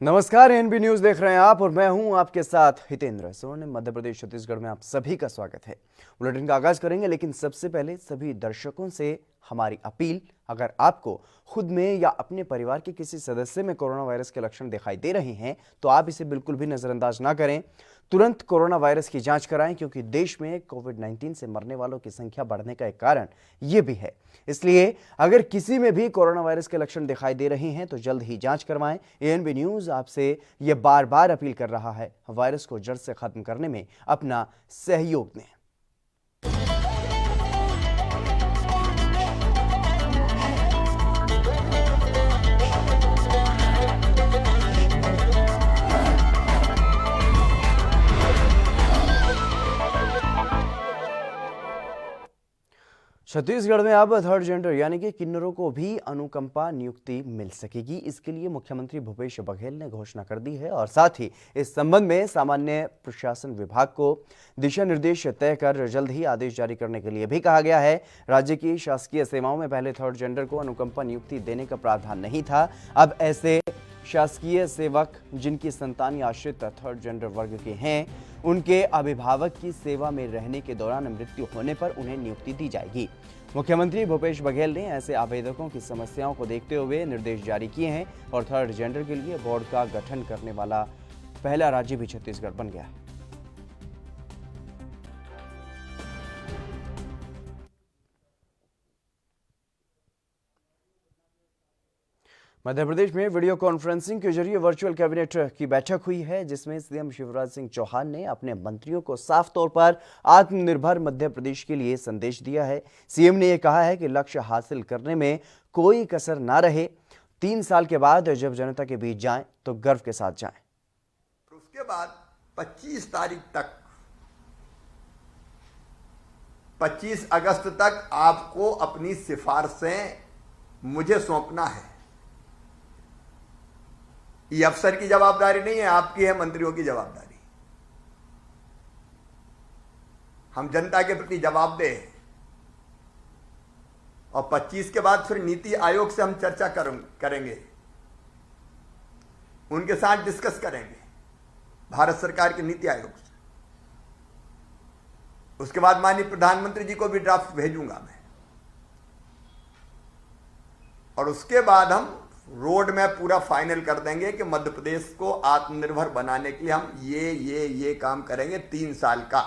नमस्कार, NB news देख रहे हैं आप और मैं हूं आपके साथ हितेंद्र। स्वर्णिम मध्य प्रदेश छत्तीसगढ़ में आप सभी का स्वागत है। बुलेटिन का आगाज करेंगे, लेकिन सबसे पहले सभी दर्शकों से हमारी अपील, अगर आपको खुद में या अपने परिवार के किसी सदस्य में कोरोना वायरस के लक्षण दिखाई दे रहे हैं तो आप इसे बिल्कुल भी नजरअंदाज ना करें। तुरंत कोरोना वायरस की जांच कराएं, क्योंकि देश में कोविड-19 से मरने वालों की संख्या बढ़ने का एक कारण ये भी है। इसलिए अगर किसी में भी कोरोना वायरस के लक्षण दिखाई दे रहे हैं तो जल्द ही जांच करवाएं। एएनबी न्यूज आपसे ये बार बार अपील कर रहा है, वायरस को जड़ से खत्म करने में अपना सहयोग दें। छत्तीसगढ़ में अब थर्ड जेंडर यानी कि किन्नरों को भी अनुकंपा नियुक्ति मिल सकेगी। इसके लिए मुख्यमंत्री भूपेश बघेल ने घोषणा कर दी है और साथ ही इस संबंध में सामान्य प्रशासन विभाग को दिशा निर्देश तय कर जल्द ही आदेश जारी करने के लिए भी कहा गया है। राज्य की शासकीय सेवाओं में पहले थर्ड जेंडर को अनुकंपा नियुक्ति देने का प्रावधान नहीं था। अब ऐसे शासकीय सेवक जिनकी संतान या आश्रित थर्ड जेंडर वर्ग के हैं, उनके अभिभावक की सेवा में रहने के दौरान मृत्यु होने पर उन्हें नियुक्ति दी जाएगी। मुख्यमंत्री भूपेश बघेल ने ऐसे आवेदकों की समस्याओं को देखते हुए निर्देश जारी किए हैं और थर्ड जेंडर के लिए बोर्ड का गठन करने वाला पहला राज्य भी छत्तीसगढ़ बन गया है। मध्य प्रदेश में वीडियो कॉन्फ्रेंसिंग के जरिए वर्चुअल कैबिनेट की बैठक हुई है, जिसमें सीएम शिवराज सिंह चौहान ने अपने मंत्रियों को साफ तौर पर आत्मनिर्भर मध्य प्रदेश के लिए संदेश दिया है। सीएम ने यह कहा है कि लक्ष्य हासिल करने में कोई कसर ना रहे। 3 साल के बाद जब जनता के बीच जाएं तो गर्व के साथ जाएं। उसके बाद 25 तारीख तक, 25 अगस्त तक आपको अपनी सिफारिशें मुझे सौंपना है। ये अफसर की जवाबदारी नहीं है, आपकी है, मंत्रियों की जवाबदारी। हम जनता के प्रति जवाबदेह हैं और 25 के बाद फिर नीति आयोग से हम चर्चा करेंगे, उनके साथ डिस्कस करेंगे, भारत सरकार के नीति आयोग से। उसके बाद माननीय प्रधानमंत्री जी को भी ड्राफ्ट भेजूंगा मैं, और उसके बाद हम रोड मैप पूरा फाइनल कर देंगे कि मध्य प्रदेश को आत्मनिर्भर बनाने के लिए हम ये काम करेंगे 3 साल का।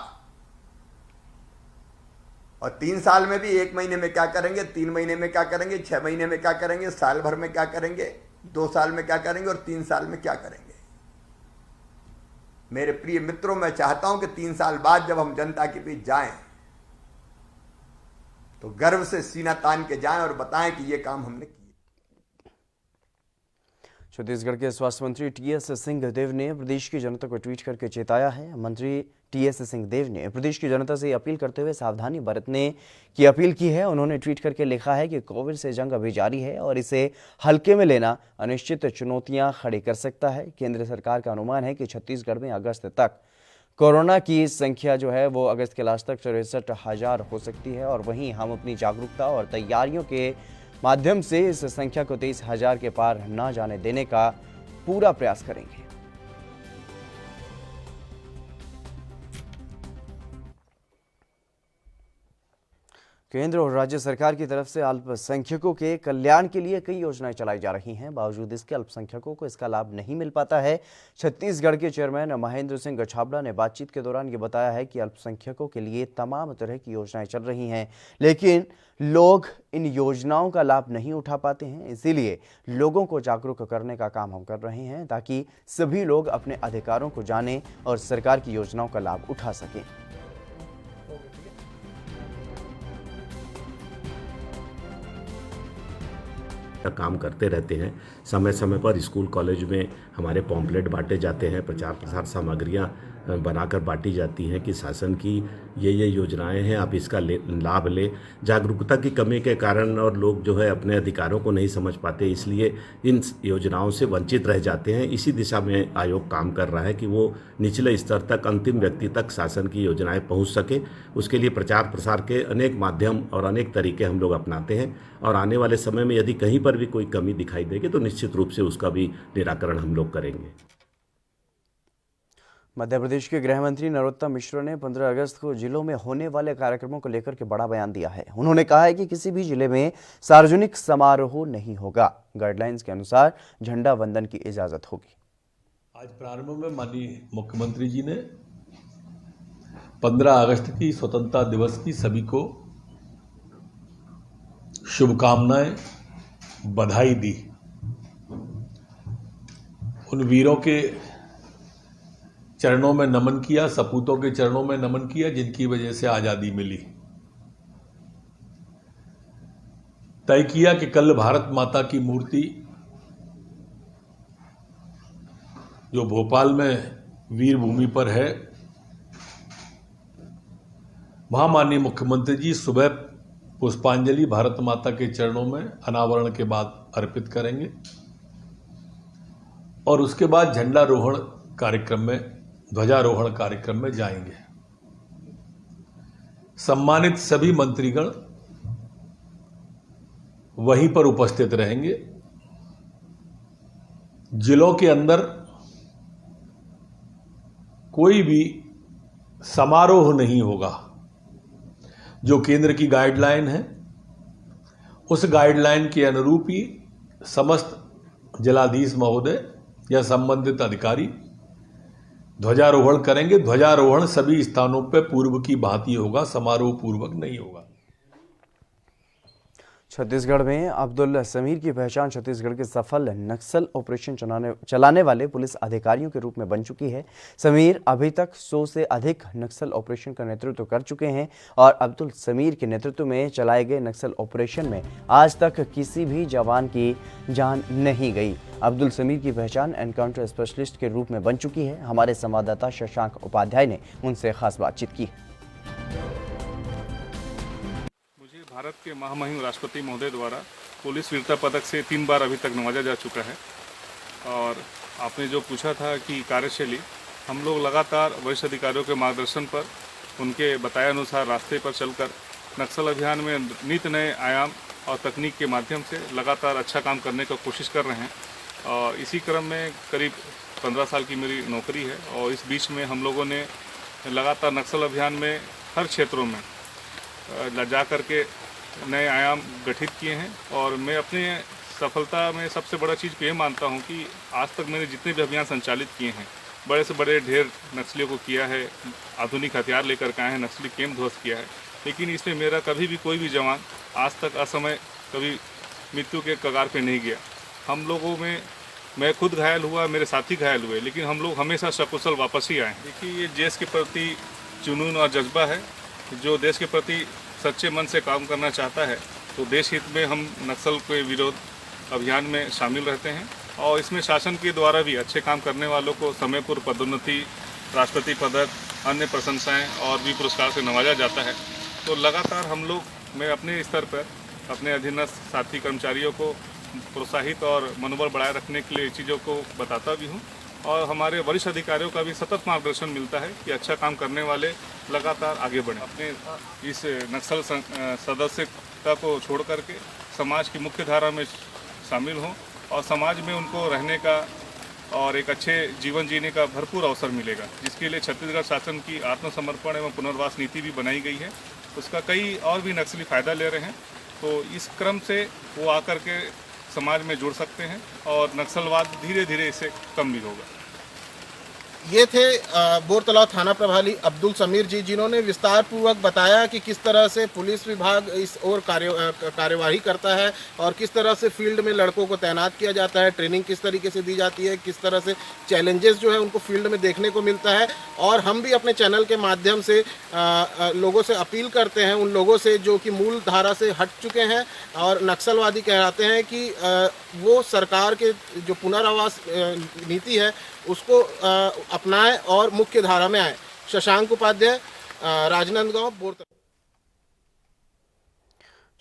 और 3 साल में भी 1 महीने में क्या करेंगे, 3 महीने में क्या करेंगे, 6 महीने में क्या करेंगे, साल भर में क्या करेंगे, 2 साल में क्या करेंगे और 3 साल में क्या करेंगे। मेरे प्रिय मित्रों, मैं चाहता हूं कि 3 साल बाद जब हम जनता के बीच जाएं तो गर्व से सीना तान के जाएं और बताएं कि ये काम हमने किया। छत्तीसगढ़ के स्वास्थ्य मंत्री टीएस सिंहदेव ने प्रदेश की जनता को ट्वीट करके चेताया है। मंत्री टीएस सिंहदेव ने प्रदेश की जनता से अपील करते हुए सावधानी बरतने की अपील की है। उन्होंने ट्वीट करके लिखा है कि कोविड से जंग अभी जारी है और इसे हल्के में लेना अनिश्चित चुनौतियां खड़ी कर सकता है। केंद्र सरकार का अनुमान है कि छत्तीसगढ़ में अगस्त तक कोरोना की संख्या जो है वो अगस्त के लास्ट तक 63,000 हो सकती है और वहीं हम अपनी जागरूकता और तैयारियों के माध्यम से इस संख्या को 23,000 के पार न जाने देने का पूरा प्रयास करेंगे। केंद्र और राज्य सरकार की तरफ से अल्पसंख्यकों के कल्याण के लिए कई योजनाएं चलाई जा रही हैं। बावजूद इसके अल्पसंख्यकों को इसका लाभ नहीं मिल पाता है। छत्तीसगढ़ के चेयरमैन महेंद्र सिंह छाबड़ा ने बातचीत के दौरान ये बताया है कि अल्पसंख्यकों के लिए तमाम तरह की योजनाएं चल रही हैं, लेकिन लोग इन योजनाओं का लाभ नहीं उठा पाते हैं। इसीलिए लोगों को जागरूक करने का काम हम कर रहे हैं, ताकि सभी लोग अपने अधिकारों को जानें और सरकार की योजनाओं का लाभ उठा सकें। काम करते रहते हैं। समय समय पर स्कूल कॉलेज में हमारे पॉम्पलेट बांटे जाते हैं, प्रचार प्रसार सामग्रियां बनाकर बांटी जाती हैं कि शासन की ये योजनाएं हैं, आप इसका लाभ लें। जागरूकता की कमी के कारण और लोग जो है अपने अधिकारों को नहीं समझ पाते, इसलिए इन योजनाओं से वंचित रह जाते हैं। इसी दिशा में आयोग काम कर रहा है कि वो निचले स्तर तक, अंतिम व्यक्ति तक शासन की योजनाएं पहुंच सके। उसके लिए प्रचार प्रसार के अनेक माध्यम और अनेक तरीके हम लोग अपनाते हैं, और आने वाले समय में यदि कहीं पर भी कोई कमी दिखाई देगी तो निश्चित रूप से उसका भी निराकरण हम लोग करेंगे। मध्य प्रदेश के गृह मंत्री नरोत्तम मिश्र ने 15 अगस्त को जिलों में होने वाले कार्यक्रमों को लेकर के बड़ा बयान दिया है। उन्होंने कहा है कि किसी भी जिले में सार्वजनिक समारोह नहीं होगा। गाइडलाइंस के अनुसार झंडा वंदन की इजाजत होगी। आज प्रारंभ में माननीय मुख्यमंत्री जी ने 15 अगस्त की स्वतंत्रता दिवस की सभी को शुभकामनाएं, बधाई दी। उन वीरों के चरणों में नमन किया, सपूतों के चरणों में नमन किया जिनकी वजह से आजादी मिली। तय किया कि कल भारत माता की मूर्ति जो भोपाल में वीर भूमि पर है, वहां माननीय मुख्यमंत्री जी सुबह पुष्पांजलि भारत माता के चरणों में अनावरण के बाद अर्पित करेंगे और उसके बाद झंडारोहण कार्यक्रम में, ध्वजारोहण कार्यक्रम में जाएंगे। सम्मानित सभी मंत्रीगण वहीं पर उपस्थित रहेंगे। जिलों के अंदर कोई भी समारोह नहीं होगा। जो केंद्र की गाइडलाइन है, उस गाइडलाइन के अनुरूप ही समस्त जिलाधीश महोदय या संबंधित अधिकारी ध्वजारोहण करेंगे। ध्वजारोहण सभी स्थानों पर पूर्व की भांति होगा, समारोह पूर्वक नहीं होगा। छत्तीसगढ़ में अब्दुल समीर की पहचान छत्तीसगढ़ के सफल नक्सल ऑपरेशन चलाने वाले पुलिस अधिकारियों के रूप में बन चुकी है। समीर अभी तक 100 से अधिक नक्सल ऑपरेशन का नेतृत्व कर चुके हैं और अब्दुल समीर के नेतृत्व में चलाए गए नक्सल ऑपरेशन में आज तक किसी भी जवान की जान नहीं गई। अब्दुल समीर की पहचान एनकाउंटर स्पेशलिस्ट के रूप में बन चुकी है। हमारे संवाददाता शशांक उपाध्याय ने उनसे खास बातचीत की। भारत के महामहिम राष्ट्रपति महोदय द्वारा पुलिस वीरता पदक से 3 बार अभी तक नवाजा जा चुका है। और आपने जो पूछा था कि कार्यशैली, हम लोग लगातार वरिष्ठ अधिकारियों के मार्गदर्शन पर, उनके बताए अनुसार रास्ते पर चलकर नक्सल अभियान में नित नए आयाम और तकनीक के माध्यम से लगातार अच्छा काम करने की कोशिश कर रहे हैं। और इसी क्रम में करीब 15 साल की मेरी नौकरी है और इस बीच में हम लोगों ने लगातार नक्सल अभियान में हर क्षेत्रों में जा कर के नए आयाम गठित किए हैं। और मैं अपने सफलता में सबसे बड़ा चीज़ ये मानता हूँ कि आज तक मैंने जितने भी अभियान संचालित किए हैं, बड़े से बड़े ढेर नक्सलियों को किया है, आधुनिक हथियार लेकर के आए हैं, नक्सली कैंप ध्वस्त किया है, लेकिन इसमें मेरा कभी भी कोई भी जवान आज तक असमय कभी मृत्यु के कगार पे नहीं गया। हम लोगों में मैं खुद घायल हुआ, मेरे साथी घायल हुए, लेकिन हम लोग हमेशा सकुशल वापस ही आए। देखिए, ये देश के प्रति जुनून और जज्बा है। जो देश के प्रति सच्चे मन से काम करना चाहता है तो देश हित में हम नक्सल के विरोध अभियान में शामिल रहते हैं। और इसमें शासन के द्वारा भी अच्छे काम करने वालों को समय पर पदोन्नति, राष्ट्रपति पदक, अन्य प्रशंसाएं और भी पुरस्कार से नवाजा जाता है। तो लगातार हम लोग, मैं अपने स्तर पर अपने अधीनस्थ साथी कर्मचारियों को प्रोत्साहित और मनोबल बढ़ाए रखने के लिए चीज़ों को बताता भी हूँ। और हमारे वरिष्ठ अधिकारियों का भी सतत मार्गदर्शन मिलता है कि अच्छा काम करने वाले लगातार आगे बढ़ें। अपने इस नक्सल सदस्यता को छोड़ करके समाज की मुख्य धारा में शामिल हों और समाज में उनको रहने का और एक अच्छे जीवन जीने का भरपूर अवसर मिलेगा, जिसके लिए छत्तीसगढ़ शासन की आत्मसमर्पण एवं पुनर्वास नीति भी बनाई गई है। उसका कई और भी नक्सली फ़ायदा ले रहे हैं, तो इस क्रम से वो आकर के समाज में जुड़ सकते हैं और नक्सलवाद धीरे धीरे इससे कम भी होगा। ये थे बोरतलाव थाना प्रभारी अब्दुल समीर जी, जिन्होंने विस्तार पूर्वक बताया कि किस तरह से पुलिस विभाग इस ओर कार्यवाही करता है और किस तरह से फील्ड में लड़कों को तैनात किया जाता है, ट्रेनिंग किस तरीके से दी जाती है, किस तरह से चैलेंजेस जो है उनको फील्ड में देखने को मिलता है। और हम भी अपने चैनल के माध्यम से लोगों से अपील करते हैं, उन लोगों से जो कि मूल धारा से हट चुके हैं और नक्सलवादी कहलाते हैं, कि वो सरकार के जो पुनर्वास नीति है उसको अपनाएं और मुख्य धारा में आए। शशांक उपाध्याय, राजनांदगांव, बोरतला।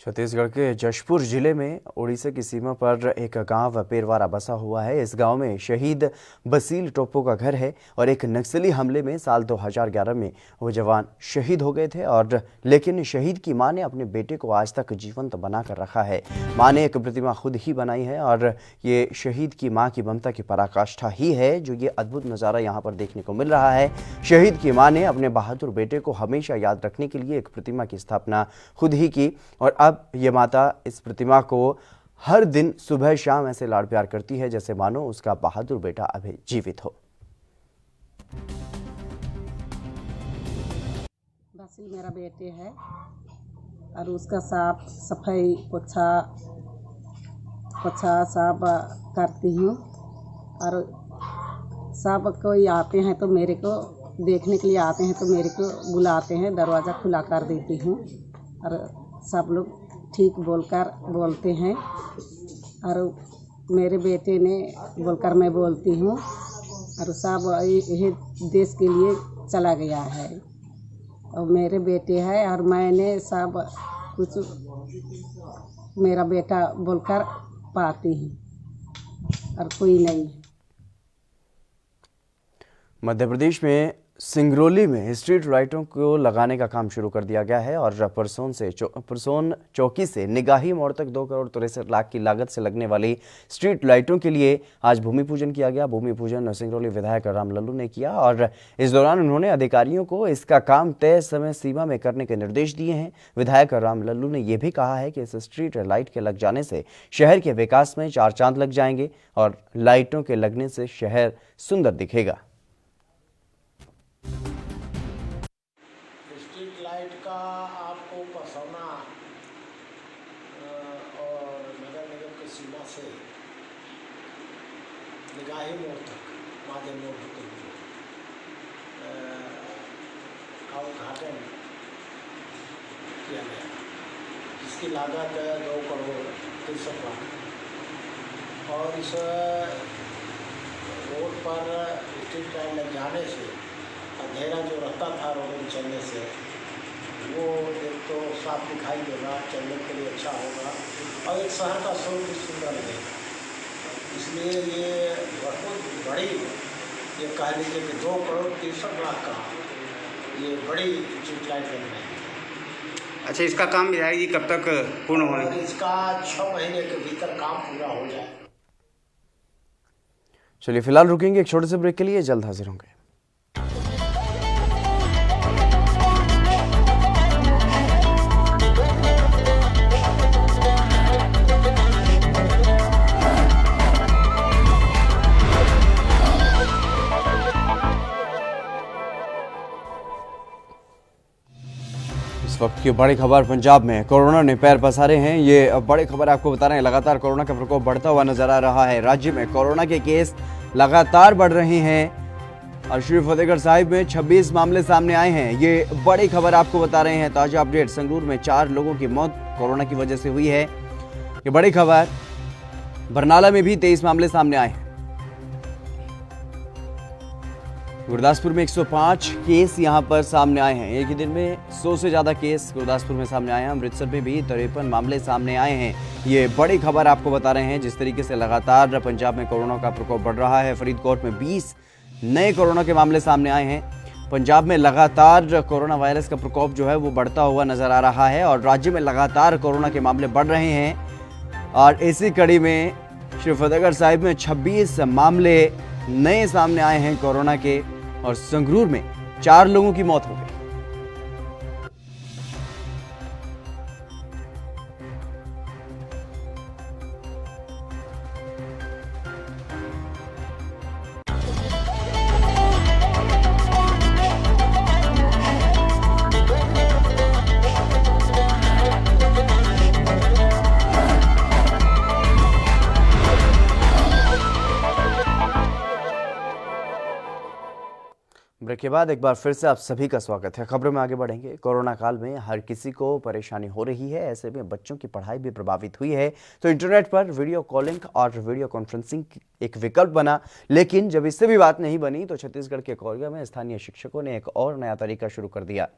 छत्तीसगढ़ के जशपुर जिले में उड़ीसा की सीमा पर एक गांव पेरवारा बसा हुआ है। इस गांव में शहीद बसील टोप्पो का घर है और एक नक्सली हमले में साल 2011 में वो जवान शहीद हो गए थे। और लेकिन शहीद की मां ने अपने बेटे को आज तक जीवंत बनाकर रखा है। मां ने एक प्रतिमा खुद ही बनाई है और ये शहीद की मां की ममता की पराकाष्ठा ही है जो ये अद्भुत नज़ारा यहाँ पर देखने को मिल रहा है। शहीद की मां ने अपने बहादुर बेटे को हमेशा याद रखने के लिए एक प्रतिमा की स्थापना खुद ही की और अब ये माता इस प्रतिमा को हर दिन सुबह शाम ऐसे लाड़ प्यार करती है जैसे मानो उसका बहादुर बेटा अभी जीवित हो। बसील मेरा बेटे है और उसका साफ सफाई पोछा साफ करती हूँ और सब कोई आते हैं तो मेरे को देखने के लिए आते हैं तो मेरे को बुलाते हैं, दरवाज़ा खुला कर देती हूँ और सब लोग ठीक बोलते हैं और मेरे बेटे ने बोलकर मैं बोलती हूँ और सब यही देश के लिए चला गया है और मेरे बेटे है और मैंने सब कुछ मेरा बेटा बोलकर पाती हूँ और कोई नहीं। मध्य प्रदेश में सिंगरौली में स्ट्रीट लाइटों को लगाने का काम शुरू कर दिया गया है और परसोन चौकी से निगाही मोड़ तक 2 करोड़ 63 लाख की लागत से लगने वाली स्ट्रीट लाइटों के लिए आज भूमि पूजन किया गया। भूमि पूजन सिंगरौली विधायक राम लल्लू ने किया और इस दौरान उन्होंने अधिकारियों को इसका काम तय समय सीमा में करने के निर्देश दिए हैं। विधायक राम लल्लू ने यह भी कहा है कि इस स्ट्रीट लाइट के लग जाने से शहर के विकास में 4 चांद लग जाएंगे और लाइटों के लगने से शहर सुंदर दिखेगा। स्ट्रीट लाइट का आपको परसौना और नगर निगम की सीमा से निगाही मोड़ तक महादेव मोड़ होते हुए का उद्घाटन किया गया, जिसकी लागत 2 करोड़ 63 लाख और इस रोड पर स्ट्रीट लाइट लग जाने से अंधेरा जो रहता था रोड में चलने से वो एक तो साफ दिखाई देगा, चलने के लिए अच्छा होगा और एक शहर का स्वरूप भी सुंदर लगेगा। इसलिए ये बहुत बड़ी, ये कह लीजिए कि 2 करोड़ 63 लाख का ये बड़ी स्ट्रीट लाइट लग रही है। अच्छा, इसका काम विधायक जी कब तक पूर्ण होने? इसका 6 महीने के भीतर काम पूरा हो जाए। चलिए फिलहाल रुकेंगे एक छोटे से ब्रेक के लिए, जल्द हाजिर होंगे। इस वक्त की बड़ी खबर, पंजाब में कोरोना ने पैर पसारे हैं। ये बड़ी खबर आपको बता रहे हैं, लगातार कोरोना का प्रकोप बढ़ता हुआ नजर आ रहा है। राज्य में कोरोना के केस लगातार बढ़ रहे हैं और श्री फतेहगढ़ साहिब में 26 मामले सामने आए हैं। ये बड़ी खबर आपको बता रहे हैं। ताजा अपडेट, संगरूर में 4 लोगों की मौत कोरोना की वजह से हुई है। ये बड़ी खबर, बरनाला में भी 23 मामले सामने आए हैं। गुरदासपुर में 105 केस यहां पर सामने आए हैं। एक ही दिन में 100 से ज़्यादा केस गुरदासपुर में सामने आए हैं। अमृतसर में भी 53 मामले सामने आए हैं। ये बड़ी खबर आपको बता रहे हैं। जिस तरीके से लगातार पंजाब में कोरोना का प्रकोप बढ़ रहा है, फरीदकोट में 20 नए कोरोना के मामले सामने आए हैं। पंजाब में लगातार कोरोना वायरस का प्रकोप जो है वो बढ़ता हुआ नजर आ रहा है और राज्य में लगातार कोरोना के मामले बढ़ रहे हैं। और इसी कड़ी में श्री फतेहगढ़ साहिब में 26 मामले नए सामने आए हैं कोरोना के और संगरूर में 4 लोगों की मौत हो गई। ब्रेक के बाद एक बार फिर से आप सभी का स्वागत है। खबरों में आगे बढ़ेंगे। कोरोना काल में हर किसी को परेशानी हो रही है, ऐसे में बच्चों की पढ़ाई भी प्रभावित हुई है, तो इंटरनेट पर वीडियो कॉलिंग और वीडियो कॉन्फ्रेंसिंग एक विकल्प बना। लेकिन जब इससे भी बात नहीं बनी तो छत्तीसगढ़ के कोरिया में स्थानीय शिक्षकों ने एक और नया तरीका शुरू कर दिया।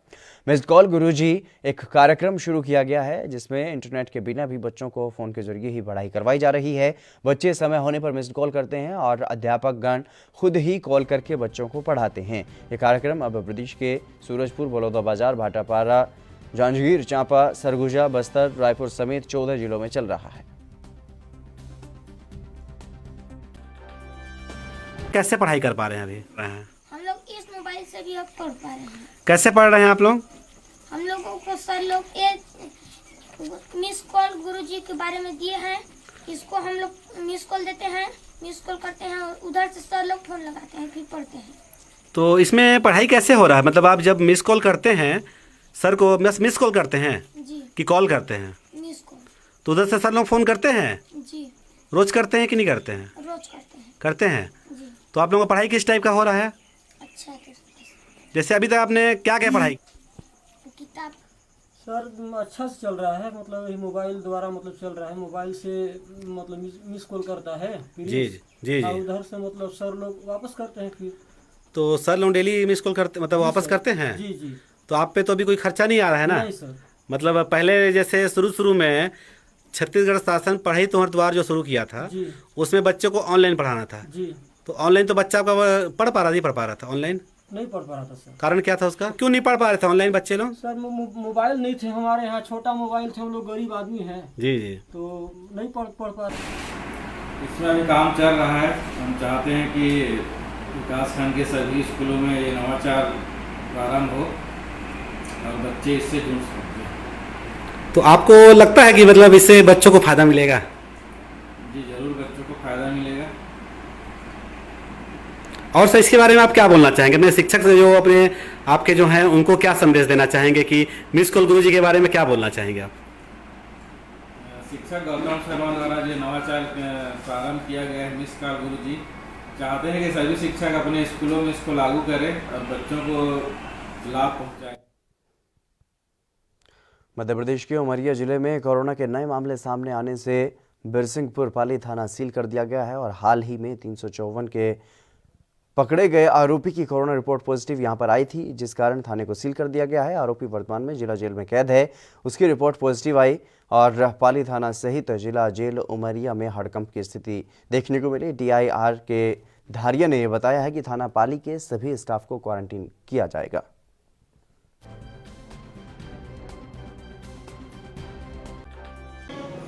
मिस्ड कॉल गुरुजी एक कार्यक्रम शुरू किया गया है, जिसमें इंटरनेट के बिना भी बच्चों को फोन के जरिए ही पढ़ाई करवाई जा रही है। बच्चे समय होने पर मिस्ड कॉल करते हैं और अध्यापक गण खुद ही कॉल करके बच्चों को पढ़ाते हैं। ये कार्यक्रम अब प्रदेश के सूरजपुर, बलौदाबाजार, भाटापारा, जांजगीर चांपा, सरगुजा, बस्तर, रायपुर समेत 14 जिलों में चल रहा है। कैसे पढ़ाई कर पा रहे हैं अभी? हम लोग इस मोबाइल से भी अब पढ़ पा रहे हैं। कैसे पढ़ रहे हैं आप लोग? हम लोगों को सर लोग एक मिस कॉल गुरुजी के बारे में दिए हैं, इसको हम लोग मिस कॉल देते हैं, मिस कॉल करते हैं और उधर से सर लोग फोन लगाते हैं, फिर पढ़ते हैं। तो इसमें पढ़ाई कैसे हो रहा है? मतलब आप जब मिस कॉल करते हैं सर को, मिस कॉल करते हैं जी, कि कॉल करते हैं? Miss call. तो उधर से सर लोग फ़ोन करते हैं? जी, रोज़ करते हैं कि नहीं करते हैं? रोज करते हैं। करते हैं। जी, तो आप लोगों का पढ़ाई किस टाइप का हो रहा है? अच्छा है। जैसे अभी तक आपने क्या क्या पढ़ाई? किताब सर अच्छा से चल रहा है, मतलब ये मोबाइल द्वारा मतलब चल रहा है। मोबाइल से मतलब मिस कॉल करता है, फिर जी जी जी। उधर से मतलब सर लोग वापस करते हैं फिर। तो सर लोग डेली मिस कॉल करते, मतलब वापस करते हैं? जी जी। तो आप पे तो अभी कोई खर्चा नहीं आ रहा है ना? नहीं सर। मतलब पहले जैसे शुरू में छत्तीसगढ़ शासन पढ़ाई तुम्हारे द्वार जो शुरू किया था, उसमें बच्चों को ऑनलाइन पढ़ाना था जी। तो ऑनलाइन तो बच्चा आपका पढ़ पा रहा, नहीं पढ़ पा रहा था? ऑनलाइन नहीं पढ़ पा रहा था सर। कारण क्या था उसका? क्यों नहीं पढ़ पा रहे थे ऑनलाइन बच्चे लोग? सर मोबाइल नहीं थे हमारे यहाँ, छोटा मोबाइल थे, हम लोग गरीब आदमी हैं। जी जी। तो नहीं पढ़ पा रहे। इसमें अभी काम चल रहा है। हम चाहते हैं कि विकासखंड के सभी स्कूलों में ये नवाचार प्रारंभ हो और बच्चे इससे जुड़ सकें। तो आपको लगता है कि मतलब इससे बच्चों को फायदा मिलेगा? जी जरूर, बच्चों को फायदा मिलेगा। और सर इसके बारे में आप क्या बोलना चाहेंगे? अपने शिक्षक से जो अपने आपके जो हैं उनको क्या संदेश देना चाहेंगे कि मिस कॉल गुरुजी के बारे में क्या बोलना चाहेंगे आप? शिक्षक गौतम शर्मा द्वारा जो नवाचार प्रारंभ किया गया है मिस कॉल गुरुजी, चाहते हैं कि सभी शिक्षक अपने स्कूलों में इसको लागू करें और बच्चों को लाभ पहुँचाएं। मध्य प्रदेश के उमरिया जिले में कोरोना के नए मामले सामने आने से बिरसिंहपुर पाली थाना सील कर दिया गया है और हाल ही में 354 के पकड़े गए आरोपी की कोरोना रिपोर्ट पॉजिटिव यहां पर आई थी, जिस कारण थाने को सील कर दिया गया है। आरोपी वर्तमान में जिला जेल में कैद है, उसकी रिपोर्ट पॉजिटिव आई और पाली थाना सहित जिला जेल उमरिया में हड़कंप की स्थिति देखने को मिली। DIR के धारिया ने यह बताया है कि थाना पाली के सभी स्टाफ को क्वारंटीन किया जाएगा।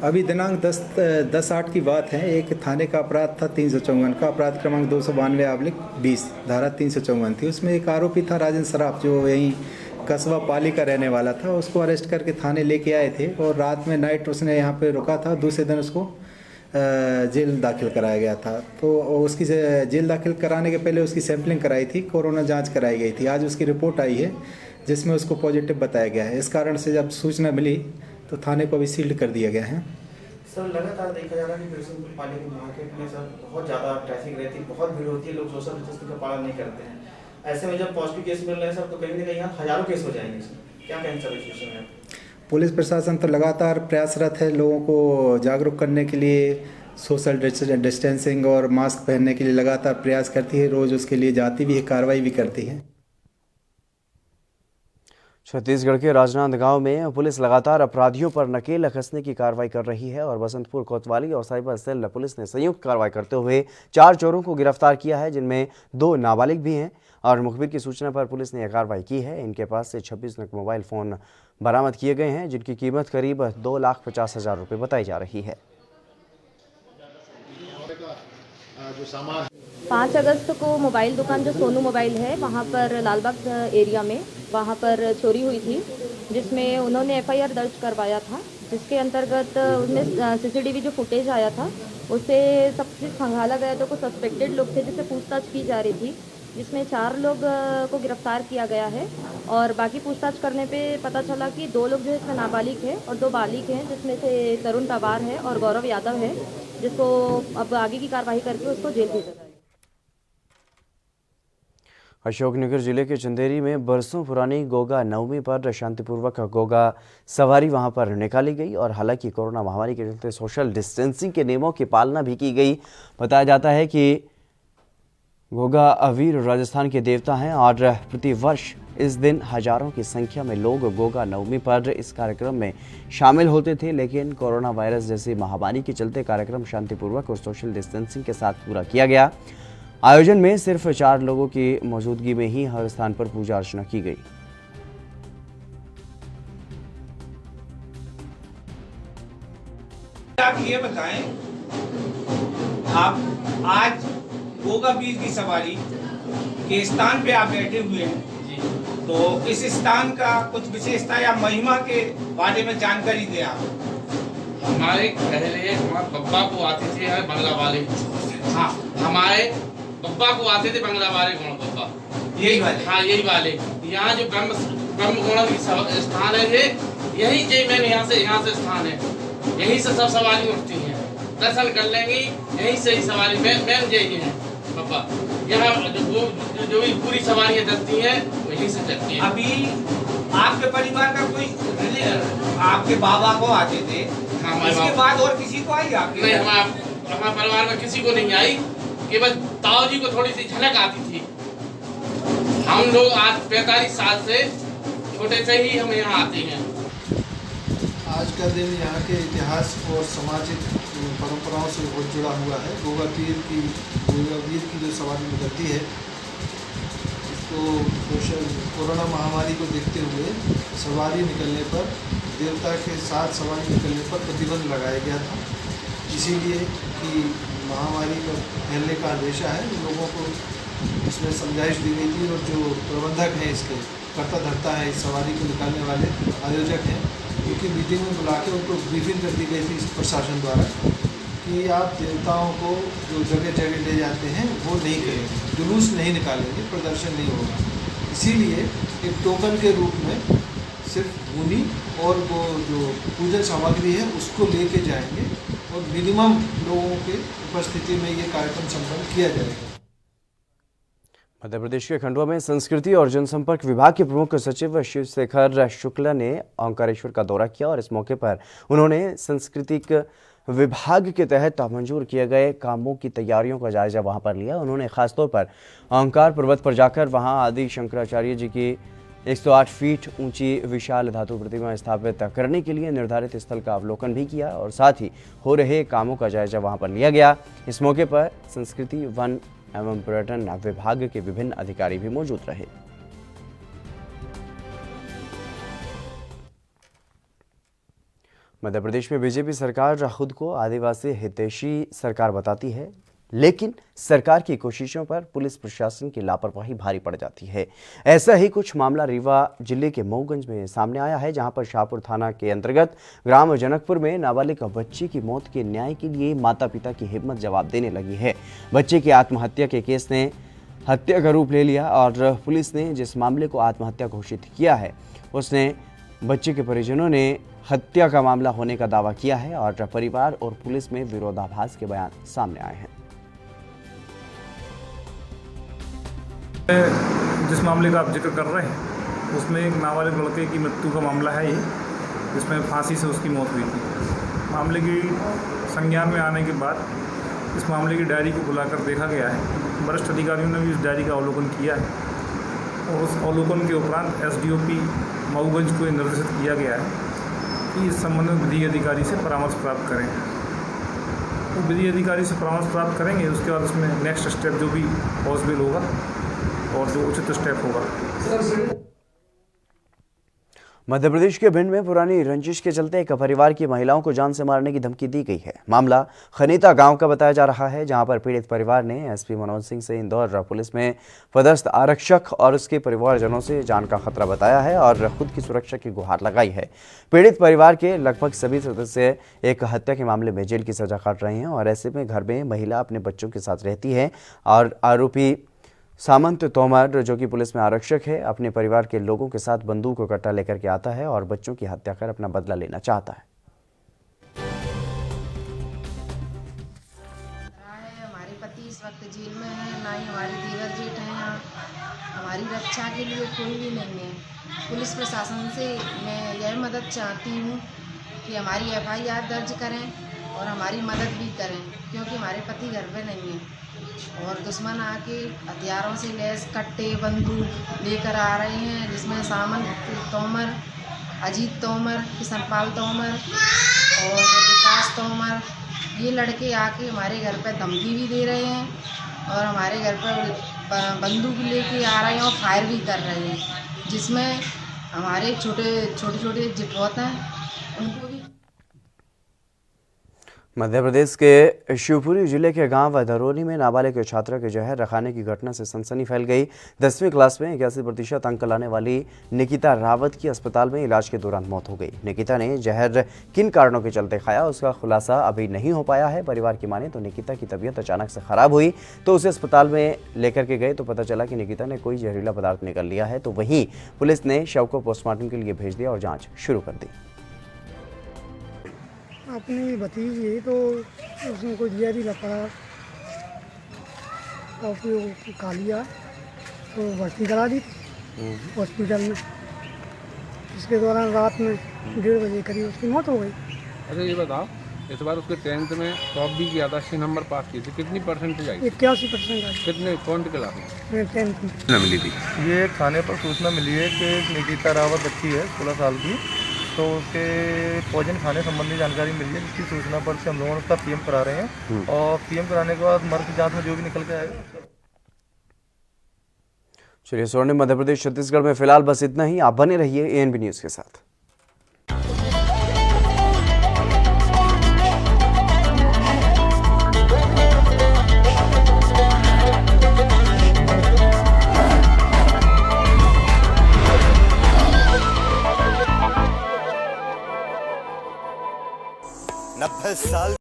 अभी दिनांक 10/8 की बात है। एक थाने का अपराध था 354 का, अपराध क्रमांक 292/20, धारा 354 थी। उसमें एक आरोपी था राजेंद्र सराफ, जो यहीं कस्बा पाली का रहने वाला था। उसको अरेस्ट करके थाने लेके आए थे और रात में नाइट उसने यहाँ पे रुका था। दूसरे दिन उसको जेल दाखिल कराया गया था। तो उसकी जेल दाखिल कराने के पहले उसकी सैंपलिंग कराई थी, कोरोना जाँच कराई गई थी। आज उसकी रिपोर्ट आई है जिसमें उसको पॉजिटिव बताया गया है। इस कारण से जब सूचना मिली तो थाने को भी सील्ड कर दिया गया है। सर लगातार देखा जा रहा है कि बिरसिंहपुर पाली के मार्केट में सर बहुत ज़्यादा ट्रैफिक रहती है, बहुत भीड़ होती है, लोग सोशल डिस्टेंसिंग का पालन नहीं करते हैं। ऐसे में जब पॉजिटिव केस मिल रहे हैं सर, तो कहीं ना कहीं यहाँ हजारों केस हो जाएंगे सर, क्या कहें सर इस विषय में? पुलिस प्रशासन तो लगातार प्रयासरत है लोगों को जागरूक करने के लिए, सोशल डिस्टेंसिंग और मास्क पहनने के लिए लगातार प्रयास करती है। रोज़ उसके लिए जाती भी है, कार्रवाई भी करती है। छत्तीसगढ़ के राजनांदगांव में पुलिस लगातार अपराधियों पर नकेल कसने की कार्रवाई कर रही है और बसंतपुर कोतवाली और साइबर सेल पुलिस ने संयुक्त कार्रवाई करते हुए 4 चोरों को गिरफ्तार किया है, जिनमें 2 नाबालिग भी हैं और मुखबिर की सूचना पर पुलिस ने यह कार्रवाई की है। इनके पास से 26 नग मोबाइल फ़ोन बरामद किए गए हैं, जिनकी कीमत करीब 2,50,000 रुपये बताई जा रही है। 5 अगस्त को मोबाइल दुकान जो सोनू मोबाइल है वहाँ पर लालबाग एरिया में वहाँ पर चोरी हुई थी, जिसमें उन्होंने FIR दर्ज करवाया था, जिसके अंतर्गत उसमें CCTV जो फुटेज आया था उससे सब चीज़ खंगाला गया। तो कुछ सस्पेक्टेड लोग थे जिससे पूछताछ की जा रही थी, जिसमें 4 लोग को गिरफ्तार किया गया है और बाकी पूछताछ करने पे पता चला कि 2 लोग जो है इसमें नाबालिग है और 2 बालिग हैं, जिसमें से तरुण पवार है और गौरव यादव है, जिसको अब आगे की कार्रवाई करके उसको जेल भेजा जाएगा। अशोकनगर जिले के चंदेरी में बरसों पुरानी गोगा नवमी पर शांतिपूर्वक गोगा सवारी वहां पर निकाली गई और हालांकि कोरोना महामारी के चलते सोशल डिस्टेंसिंग के नियमों की पालना भी की गई। बताया जाता है कि गोगा अवीर राजस्थान के देवता हैं और प्रतिवर्ष इस दिन हजारों की संख्या में लोग गोगा नवमी पर इस कार्यक्रम में शामिल होते थे, लेकिन कोरोना वायरस जैसी महामारी के चलते कार्यक्रम शांतिपूर्वक और सोशल डिस्टेंसिंग के साथ पूरा किया गया। आयोजन में सिर्फ 4 लोगों की मौजूदगी में ही हर स्थान पर पूजा अर्चना की गई। आप ये बताएं, आप आज गोगा बीर की सवारी के स्थान पे आप बैठे हुए हैं, तो इस स्थान का कुछ विशेषता या महिमा के बारे में जानकारी दें आप। हमारे पहले बब्बा को आते थे बंगला वाले, हाँ हमारे बब्बा को आते थे बंगला वाले गौड़ बब्बा, यही वाले, हाँ यही वाले। यहाँ जो ब्रह्म गौड़ की स्थान है ये यही जय मैंने यहाँ से स्थान है, यहीं से सब सवारी उठती हैं, दर्शन कर लेंगी यहीं से ही सवारी मैन जय है बब्बा। यहाँ जो भी पूरी सवारियाँ चलती हैं वहीं से चलती हैं। अभी आपके परिवार का कोई आपके बाबा को आते थे, हाँ, इसके बाद और किसी को आई आपके? नहीं, हमारे परिवार में किसी को नहीं आई, केवल ताऊ जी को थोड़ी सी झलक आती थी। हम लोग आज 45 साल से छोटे से ही हम यहाँ आते हैं। आज का दिन यहाँ के इतिहास और सामाजिक परंपराओं से बहुत जुड़ा हुआ है। गोगा वीर की जो सवारी निकलती है, इसको कोरोना महामारी को देखते हुए सवारी निकलने पर, देवता के साथ सवारी निकलने पर प्रतिबंध लगाया गया था, इसीलिए कि महामारी का फैलने का अंदेशा है। लोगों को इसमें समझाइश दी गई थी और जो प्रबंधक हैं, इसके कर्ता धर्ता है, इस सवारी को निकालने वाले आयोजक हैं, उनकी मीटिंग में बुला के उनको ब्रीफिंग कर दी गई थी इस प्रशासन द्वारा कि आप देवताओं को जो जगह जगह ले जाते हैं वो नहीं करेंगे, जुलूस नहीं निकालेंगे, प्रदर्शन नहीं होगा। इसीलिए एक टोकन के रूप में सिर्फ मुनि और वो जो पूजन सामग्री है उसको लेके जाएंगे और मिनिमम लोगों के उपस्थिति में ये कार्यक्रम संपन्न किया जाएगा। मध्य प्रदेश के खंडवा में संस्कृति और जनसंपर्क विभाग के प्रमुख सचिव शिवशेखर शुक्ला ने ओंकारेश्वर का दौरा किया और इस मौके पर उन्होंने सांस्कृतिक विभाग के तहत मंजूर किए गए कामों की तैयारियों का जायजा वहां पर लिया। उन्होंने खासतौर पर ओंकार पर्वत पर जाकर वहां आदि शंकराचार्य जी की 108 फीट ऊंची विशाल धातु प्रतिमा स्थापित करने के लिए निर्धारित स्थल का अवलोकन भी किया और साथ ही हो रहे कामों का जायजा वहां पर लिया गया। इस मौके पर संस्कृति, वन एवं पर्यटन विभाग के विभिन्न अधिकारी भी मौजूद रहे। मध्य प्रदेश में बीजेपी सरकार खुद को आदिवासी हितैषी सरकार बताती है, लेकिन सरकार की कोशिशों पर पुलिस प्रशासन की लापरवाही भारी पड़ जाती है। ऐसा ही कुछ मामला रीवा जिले के मऊगंज में सामने आया है, जहां पर शाहपुर थाना के अंतर्गत ग्राम जनकपुर में नाबालिग बच्चे की मौत के न्याय के लिए माता पिता की हिम्मत जवाब देने लगी है। बच्चे की आत्महत्या के केस ने हत्या का रूप ले लिया और पुलिस ने जिस मामले को आत्महत्या घोषित किया है, उसने बच्चे के परिजनों ने हत्या का मामला होने का दावा किया है और परिवार और पुलिस में विरोधाभास के बयान सामने आए हैं। जिस मामले का आप जिक्र कर रहे हैं उसमें एक नाबालिग लड़के की मृत्यु का मामला है, ये जिसमें फांसी से उसकी मौत हुई थी। मामले की संज्ञान में आने के बाद इस मामले की डायरी को बुलाकर देखा गया है। वरिष्ठ अधिकारियों ने भी इस डायरी का अवलोकन किया है और उस अवलोकन के उपरांत एसडीओपी मऊगंज को निर्देशित किया गया है कि इस संबंध में विधि अधिकारी से परामर्श प्राप्त करें। तो विधि अधिकारी से परामर्श प्राप्त करेंगे, उसके बाद उसमें नेक्स्ट स्टेप जो भी पॉसिबल होगा और जो उचित स्टेप होगा। मध्य प्रदेश के भिंड में पुरानी रंजिश के चलते एक परिवार की महिलाओं को जान से मारने की धमकी दी गई है। मामला खनीता गांव का बताया जा रहा है, जहां पर पीड़ित परिवार ने एसपी मनोज सिंह से इंदौर पुलिस में पदस्थ आरक्षक और उसके परिवारजनों से जान का खतरा बताया है और खुद की सुरक्षा की गुहार लगाई है। पीड़ित परिवार के लगभग सभी सदस्य एक हत्या के मामले में जेल की सजा काट रहे हैं और ऐसे में घर में महिला अपने बच्चों के साथ रहती है और आरोपी सामंत तोमर, जो कि पुलिस में आरक्षक है, अपने परिवार के लोगों के साथ बंदूक कट्टा लेकर के आता है और बच्चों की हत्या कर अपना बदला लेना चाहता है। हमारे पति इस वक्त जेल में है, ना ही हमारे देवर जेठ हैं यहाँ, शिक्षा के लिए कोई भी नहीं है। पुलिस प्रशासन से मैं यह मदद चाहती हूँ कि हमारी FIR दर्ज करें और हमारी मदद भी करें, क्योंकि हमारे पति घर पे नहीं हैं और दुश्मन आके हथियारों से लैस कट्टे बंदूक लेकर आ रहे हैं, जिसमें सामंत तोमर, अजीत तोमर, किशनपाल तोमर और विकास तोमर, ये लड़के आके हमारे घर पर धमकी भी दे रहे हैं और हमारे घर पर बंदूक लेके आ रहे हैं और फायर भी कर रहे हैं, जिसमें हमारे छोटे जिटौत हैं उनको भी। मध्य प्रदेश के शिवपुरी जिले के गांव धरोनी में नाबालिग छात्रा के जहर रखाने की घटना से सनसनी फैल गई। 10वीं क्लास में 81% अंक लाने वाली निकिता रावत की अस्पताल में इलाज के दौरान मौत हो गई। निकिता ने जहर किन कारणों के चलते खाया, उसका खुलासा अभी नहीं हो पाया है। परिवार की माने तो निकिता की तबीयत अचानक से खराब हुई तो उसे अस्पताल में लेकर के गए तो पता चला कि निकिता ने कोई जहरीला पदार्थ निगल लिया है। तो वहीं पुलिस ने शव को पोस्टमार्टम के लिए भेज दिया और जाँच शुरू कर दी। अपनी भतीजी तो उसने कोई जहरीला पड़ा और फिर खा लिया तो भर्ती करा दी हॉस्पिटल में। इसके दौरान रात में 1:30 बजे करीब उसकी मौत हो गई। अच्छा ये बताओ, इस बार उसके 10th में टॉप भी किया था, 6 नंबर पास किए थे, कितनी परसेंटेज आई? 81% आई। कितने कौन सी क्लास में? 10th में। मिली थी ये थाने पर सूचना मिली है कि निकिता रावत बच्ची है 16 साल की, तो उसके पॉइजन खाने संबंधी जानकारी मिली है, जिसकी सूचना पर से हम लोगों ने उसका PM करा रहे हैं और PM कराने के बाद मर्ग जांच में जो भी निकल के आएगा। चलिए, स्वर्णिम मध्य प्रदेश छत्तीसगढ़ में फिलहाल बस इतना ही। आप बने रहिए ANB न्यूज़ के साथ। साल